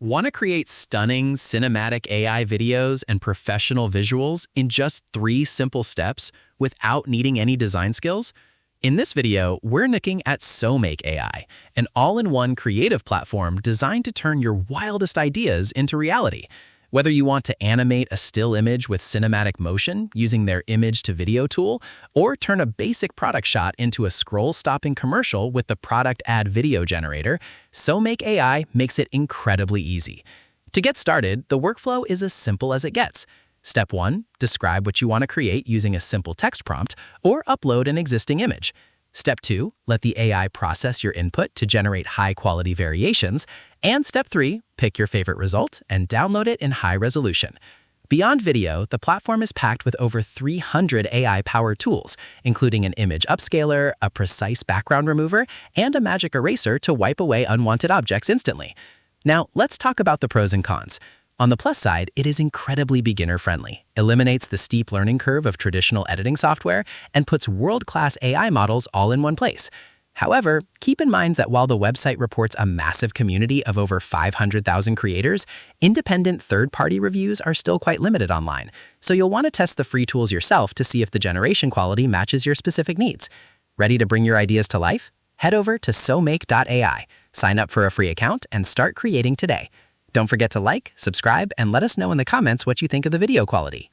Want to create stunning cinematic AI videos and professional visuals in just 3 simple steps without needing any design skills? In this video, we're looking at SoMake AI, an all-in-one creative platform designed to turn your wildest ideas into reality. Whether you want to animate a still image with cinematic motion using their image-to-video tool, or turn a basic product shot into a scroll-stopping commercial with the product ad video generator, SoMake AI makes it incredibly easy. To get started, the workflow is as simple as it gets. Step 1. Describe what you want to create using a simple text prompt, or upload an existing image. Step 2. Let the AI process your input to generate high-quality variations. And Step 3. Pick your favorite result and download it in high resolution. Beyond video, the platform is packed with over 300 AI-powered tools, including an image upscaler, a precise background remover, and a magic eraser to wipe away unwanted objects instantly. Now, let's talk about the pros and cons. On the plus side, it is incredibly beginner-friendly, eliminates the steep learning curve of traditional editing software, and puts world-class AI models all in one place. However, keep in mind that while the website reports a massive community of over 500,000 creators, independent third-party reviews are still quite limited online, so you'll want to test the free tools yourself to see if the generation quality matches your specific needs. Ready to bring your ideas to life? Head over to SoMake.ai, sign up for a free account, and start creating today. Don't forget to like, subscribe, and let us know in the comments what you think of the video quality.